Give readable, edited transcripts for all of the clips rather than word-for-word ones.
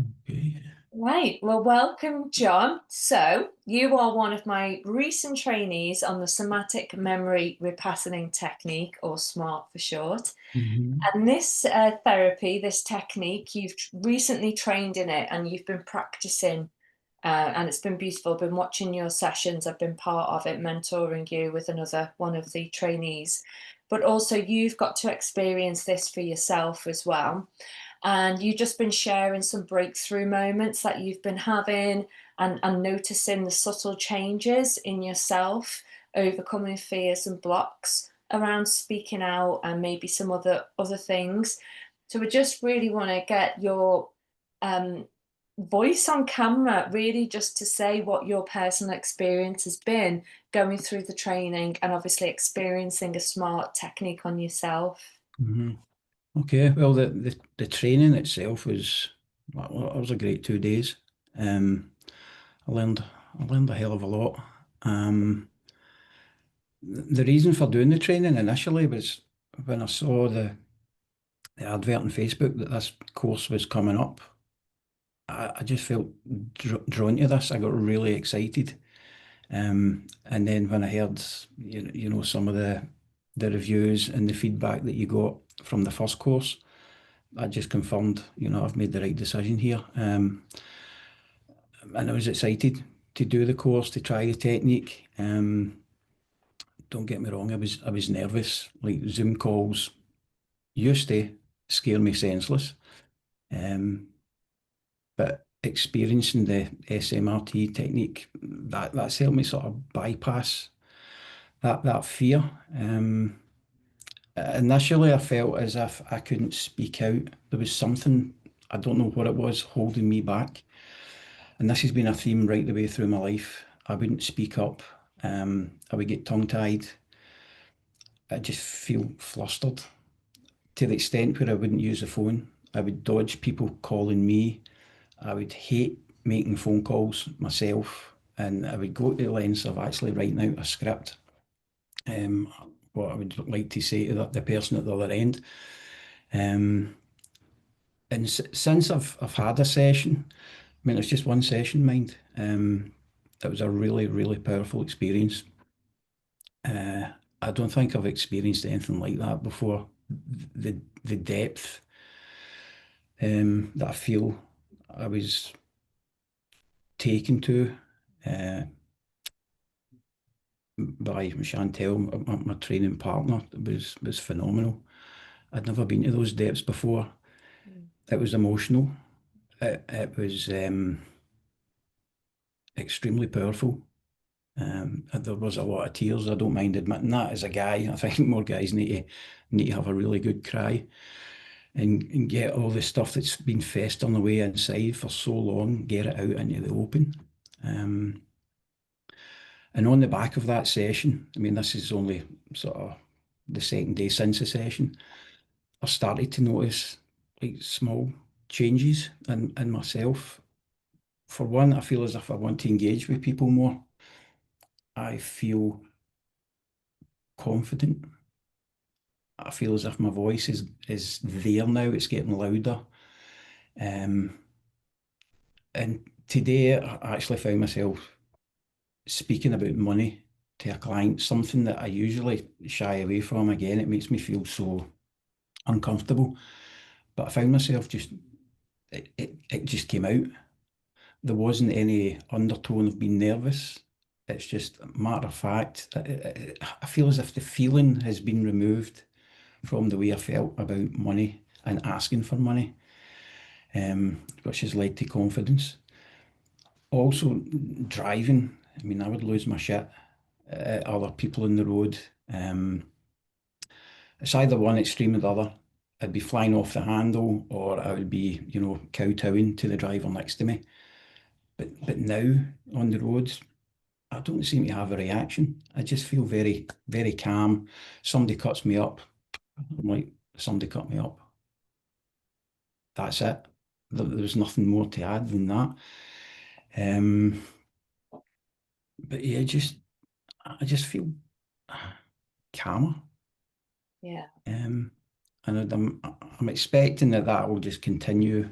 Okay. Right, well, welcome, John. So, you are one of my recent trainees on the Somatic Memory Repatterning Technique, or SMART for short. Hmm. And this therapy, this technique, you've recently trained in it and you've been practicing, and it's been beautiful. I've been watching your sessions, I've been part of it, mentoring you with another one of the trainees. But also, you've got to experience this for yourself as well. And you've just been sharing some breakthrough moments that you've been having and noticing the subtle changes in yourself, overcoming fears and blocks around speaking out and maybe some other things. So we just really want to get your um, voice on camera, really just to say what your personal experience has been going through the training and obviously experiencing a smart technique on yourself. Hmm. Okay. Well, the training itself it was a great 2 days. Um, I learned a hell of a lot. Um, the reason for doing the training initially was when I saw the advert on Facebook that this course was coming up. I just felt drawn to this. I got really excited. And then when I heard, some of the reviews and the feedback that you got from the first course, that just confirmed, I've made the right decision here. And I was excited to do the course, to try the technique. Don't get me wrong, I was nervous. Like Zoom calls used to scare me senseless. Um, but experiencing the SMRT technique, that's helped me sort of bypass that fear. Initially, I felt as if I couldn't speak out. There was something, I don't know what it was, holding me back. And this has been a theme right the way through my life. I wouldn't speak up. I would get tongue-tied. I just feel flustered to the extent where I wouldn't use the phone. I would dodge people calling me. I would hate making phone calls myself. And I would go to the lengths of actually writing out a script, um, what I would like to say to the person at the other end. Um, and since I've had a session, I mean, it's just one session, mind. It was a really, really powerful experience. I don't think I've experienced anything like that before. The depth that I feel I was taken to uh, by Chantel, my training partner, was phenomenal. I'd never been to those depths before. Mm. It was emotional. It was extremely powerful. There was a lot of tears. I don't mind admitting that as a guy. I think more guys need to have a really good cry and get all the stuff that's been festering away inside for so long, get it out into the open. Um, and on the back of that session, I mean, this is only sort of the second day since the session, I started to notice like small changes in myself. For one, I feel as if I want to engage with people more. I feel confident. I feel as if my voice is there now. It's getting louder. Um, and today I actually found myself speaking about money to a client, something that I usually shy away from. Again, it makes me feel so uncomfortable. But I found myself it just came out. There wasn't any undertone of being nervous. It's just a matter of fact. I feel as if the feeling has been removed from the way I felt about money and asking for money, which has led to confidence. Also, driving. I mean, I would lose my shit at other people on the road. It's either one extreme or the other. I'd be flying off the handle, or I would be, kowtowing to the driver next to me. But now on the roads, I don't seem to have a reaction. I just feel very, very calm. Somebody cuts me up. I'm like, somebody cut me up. That's it. There's nothing more to add than that. Um, but yeah, I just feel calmer. Yeah. Um, And I'm expecting that will just continue,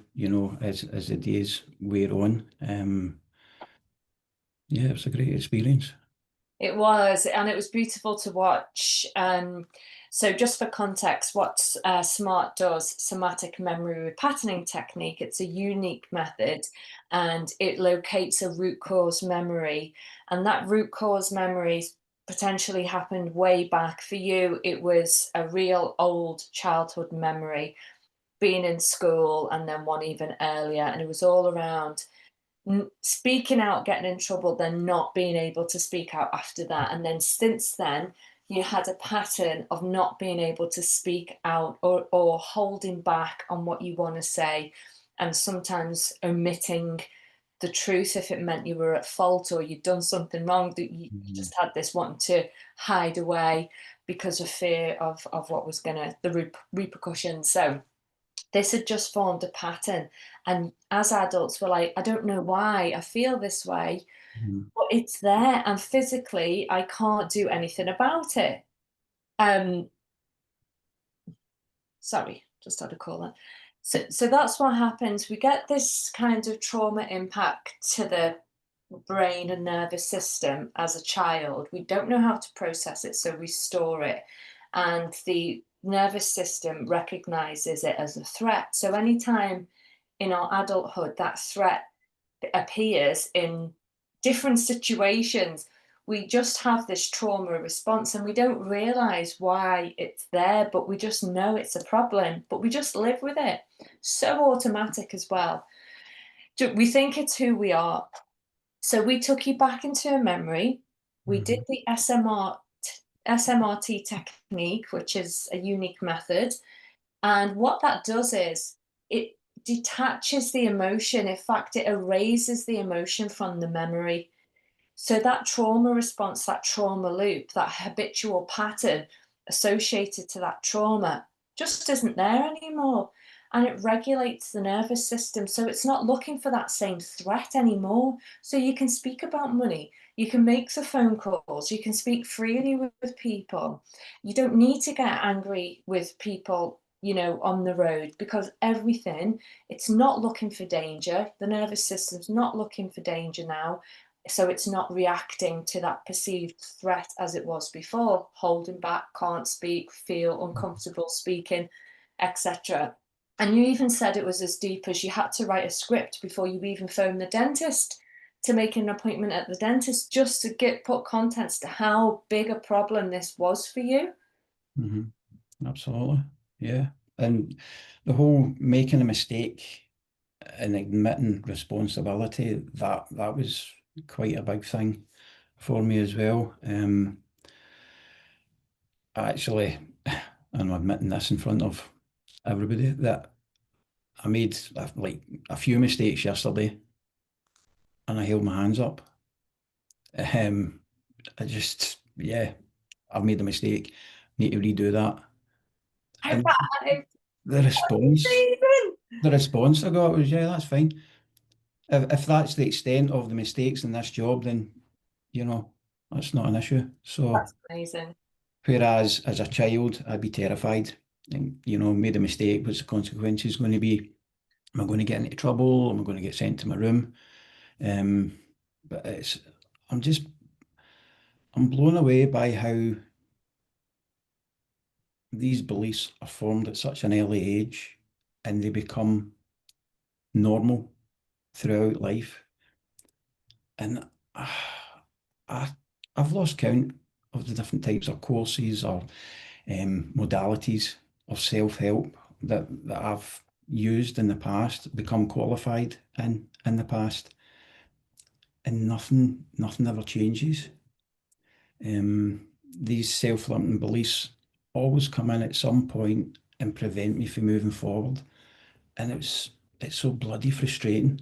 as the days wear on. Yeah, it was a great experience. It was, and it was beautiful to watch. So just for context, what SMART does, Somatic Memory Repatterning Technique, it's a unique method, and it locates a root cause memory. And that root cause memory potentially happened way back. For you, it was a real old childhood memory, being in school, and then one even earlier. And it was all around speaking out, getting in trouble, then not being able to speak out after that. And then since then, you had a pattern of not being able to speak out, or holding back on what you want to say, and sometimes omitting the truth if it meant you were at fault or you'd done something wrong, that you Mhm. just had this wanting to hide away because of fear of what was gonna, the repercussions. So this had just formed a pattern. And as adults, we're like, I don't know why I feel this way, Mhm. but it's there. And physically, I can't do anything about it. Um, Sorry, just had a call there. So that's what happens. We get this kind of trauma impact to the brain and nervous system as a child. We don't know how to process it, so we store it. And the nervous system recognizes it as a threat. So anytime in our adulthood that threat appears in different situations, we just have this trauma response and we don't realize why it's there, but we just know it's a problem, but we just live with it. So automatic as well. We think it's who we are. So we took you back into a memory. We did Mhm. the SMRT technique, which is a unique method. And what that does is it detaches the emotion. In fact, it erases the emotion from the memory. So that trauma response, that trauma loop, that habitual pattern associated to that trauma just isn't there anymore. And it regulates the nervous system. So it's not looking for that same threat anymore. So you can speak about money, you can make the phone calls, you can speak freely with people. You don't need to get angry with people, on the road, because everything, it's not looking for danger. The nervous system's not looking for danger now, so it's not reacting to that perceived threat as it was before, holding back, can't speak, feel uncomfortable speaking, etc. And you even said it was as deep as you had to write a script before you even phoned the dentist to make an appointment at the dentist, just to put context to how big a problem this was for you. Mhm. Absolutely. Yeah. And the whole making a mistake and admitting responsibility, that was quite a big thing for me as well. Actually, and I'm admitting this in front of everybody, that I made like a few mistakes yesterday and I held my hands up. Um, yeah, I've made a mistake, need to redo that. High And five! the response, Amazing! the response I got was, yeah, that's fine. If that's the extent of the mistakes in this job, then, you know, that's not an issue. So, That's amazing. whereas as a child, I'd be terrified and, made a mistake. What's the consequences going to be? Am I going to get into trouble? Am I going to get sent to my room? Um, but I'm just, I'm blown away by how these beliefs are formed at such an early age and they become normal throughout life. And I, I've lost count of the different types of courses or modalities of self-help that I've used in the past, become qualified in the past, and nothing ever changes. These self-limiting beliefs always come in at some point and prevent me from moving forward, and it's so bloody frustrating.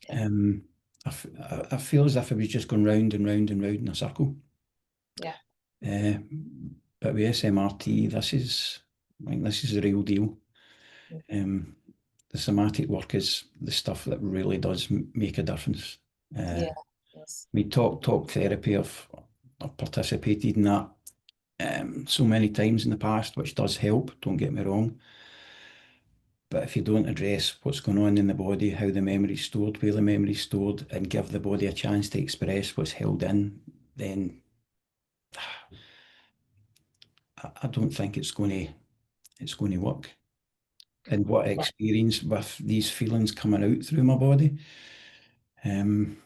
Yeah. Um, I feel as if I was just going round and round and round in a circle. Yeah. Uh, but with SMRT, this is the real deal. Um, the somatic work is the stuff that really does make a difference. Uh, Yeah. Yes. talk therapy. I've participated in that. so many times in the past, which does help, don't get me wrong. But if you don't address what's going on in the body, how the memory's stored, where the memory's stored, and give the body a chance to express what's held in, then I don't think it's going to work. And what I experienced with these feelings coming out through my body, um,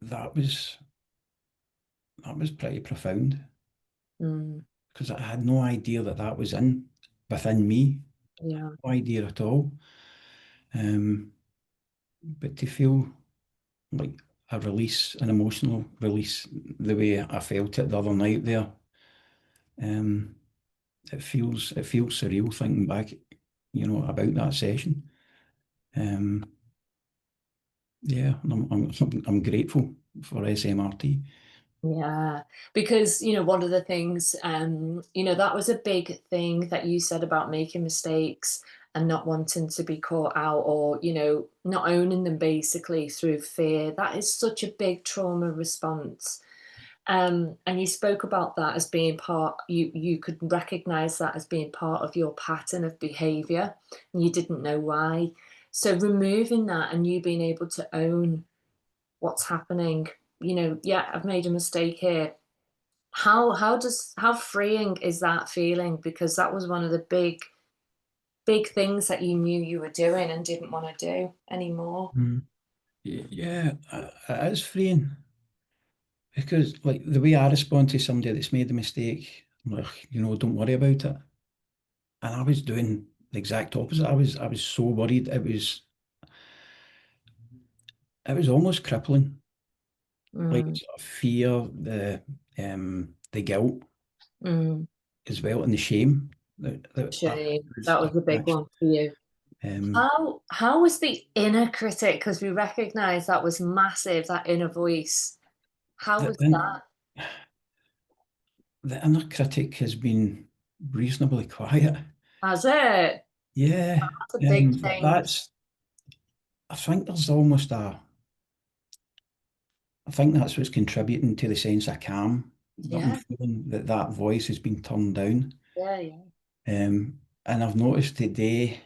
that was pretty profound, Mm, because I had no idea that that was within me, yeah. no idea at all. But to feel like a release, an emotional release, the way I felt it the other night there, um, it feels surreal thinking back, about that session. Um, yeah, I'm grateful for SMRT. Yeah, because one of the things, that was a big thing that you said about making mistakes and not wanting to be caught out, or not owning them basically through fear. That is such a big trauma response. And you spoke about that as being part. You could recognize that as being part of your pattern of behavior, and you didn't know why. So removing that and you being able to own what's happening, yeah, I've made a mistake here. How freeing is that feeling? Because that was one of the big things that you knew you were doing and didn't want to do anymore. Mm. Yeah, it is freeing, because like the way I respond to somebody that's made a mistake, I'm like, don't worry about it. And I was doing the exact opposite. I was so worried. It was almost crippling. Like Mm, sort of fear, the guilt mm. as well, and the shame that Shame. was That was a big attached. one for you. Um, How was the inner critic? Because we recognize that was massive, that inner voice. How the, was the, that? the inner critic has been reasonably quiet. Has it? Yeah, That's a big but thing. that's. I think there's almost a. I think that's what's contributing to the sense of calm that I'm Yeah, feeling. That voice has been turned down. yeah, yeah, And I've noticed today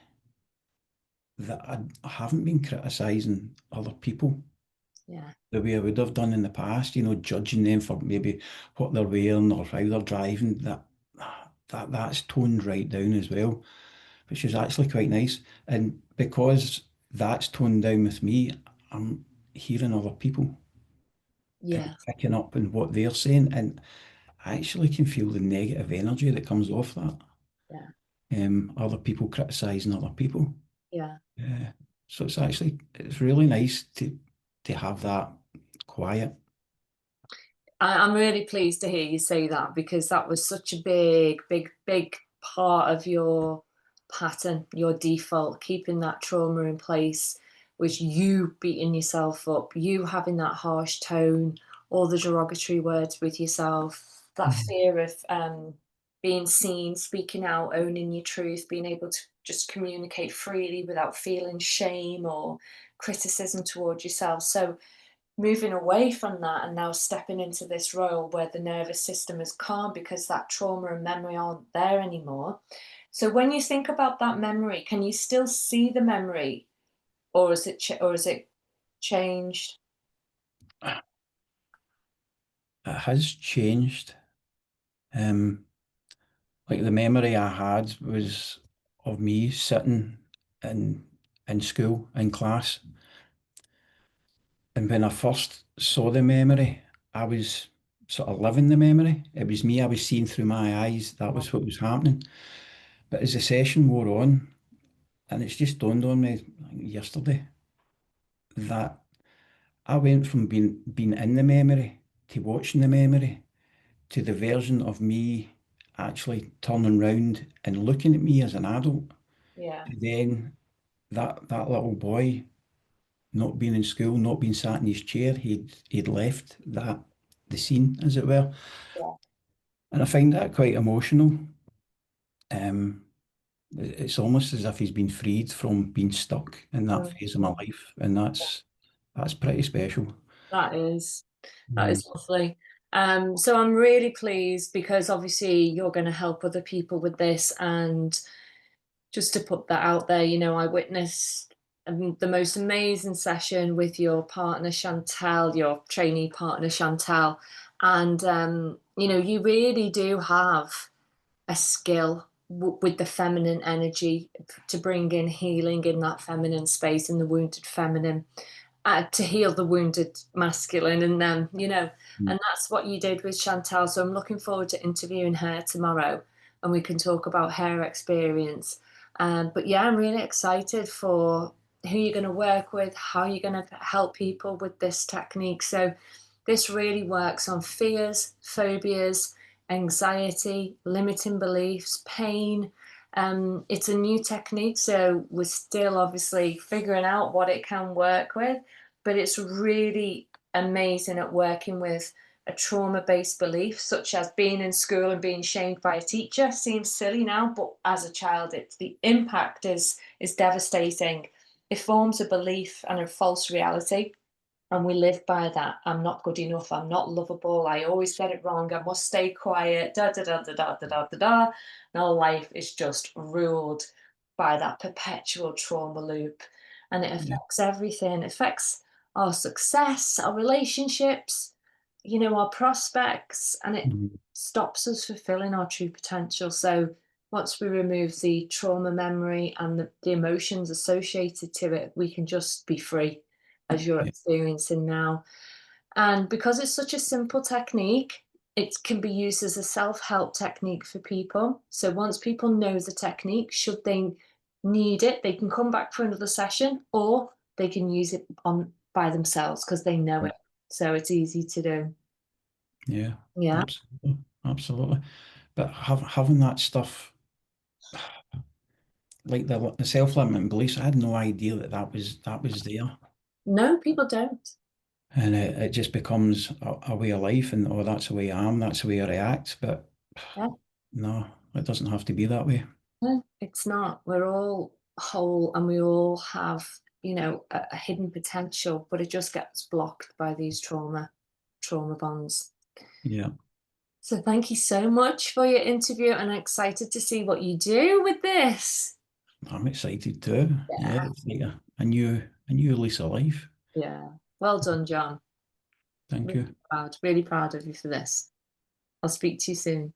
that I haven't been criticising other people yeah, the way I would have done in the past, judging them for maybe what they're wearing or how they're driving. That's toned right down as well, which is actually quite nice. And because that's toned down with me, I'm hearing other people and yeah, picking up on what they're saying, and I actually can feel the negative energy that comes off that. yeah, Other people criticising other people. yeah. Yeah. So it's really nice to have that quiet. I'm really pleased to hear you say that, because that was such a big part of your pattern, your default, keeping that trauma in place, was you beating yourself up, you having that harsh tone, all the derogatory words with yourself, that Mhm. fear of being seen, speaking out, owning your truth, being able to just communicate freely without feeling shame or criticism towards yourself. So moving away from that and now stepping into this role where the nervous system is calm because that trauma and memory aren't there anymore. So when you think about that memory, can you still see the memory, or is it changed? It has changed. Um, like the memory I had was of me sitting in in school in class, and when I first saw the memory, I was sort of living the memory. It was me I was seeing through my eyes. That was what was happening. But as the session wore on, and it's just dawned on me yesterday that I went from being in the memory to watching the memory to the version of me actually turning round and looking at me as an adult. Yeah, To then that little boy not being in school, not being sat in his chair, he'd left the scene, as it were. yeah. And I find that quite emotional. Um, it's almost as if he's been freed from being stuck in that phase of my Mhm. life, and that's pretty special. That is that Mm. is lovely. So I'm really pleased because obviously you're going to help other people with this. And just to put that out there, I witnessed the most amazing session with your partner, Chantel, your trainee partner, Chantel. And, you really do have a skill with the feminine energy to bring in healing in that feminine space, in the wounded feminine, to heal the wounded masculine, and then and that's what you did with Chantal. So I'm looking forward to interviewing her tomorrow, and we can talk about her experience. But yeah, I'm really excited for who you're going to work with, how you're going to help people with this technique. So this really works on fears, phobias, anxiety, limiting beliefs, pain. It's a new technique, so we're still obviously figuring out what it can work with, but it's really amazing at working with a trauma-based belief, such as being in school and being shamed by a teacher. Seems silly now, but as a child, it's the impact is devastating. It forms a belief and a false reality, and we live by that. I'm not good enough. I'm not lovable. I always get it wrong. I must stay quiet. Da da da da da da da da da. And our life is just ruled by that perpetual trauma loop, and it Yeah. affects everything. It affects our success, our relationships, our prospects, and it Mhm. stops us fulfilling our true potential. So once we remove the trauma memory and the emotions associated to it, we can just be free, as you're Yeah. experiencing now. And because it's such a simple technique, it can be used as a self-help technique for people. So once people know the technique, should they need it, they can come back for another session, or they can use it on by themselves because they know Yeah. it. So it's easy to do. Yeah. Yeah. Absolutely. Absolutely. But having that stuff like the self-limiting beliefs, I had no idea that was there. No, people don't. And it just becomes a way of life, and oh, that's the way I am, that's the way I react. But Yeah. no, it doesn't have to be that way. No, it's not. We're all whole and we all have, a hidden potential, but it just gets blocked by these trauma bonds. Yeah, So thank you so much for your interview, and I'm excited to see what you do with this. I'm excited too. Yeah, Yeah. it's like a new lease of life. Yeah. Well done, John. Thank Really you. proud, really proud of you for this. I'll speak to you soon.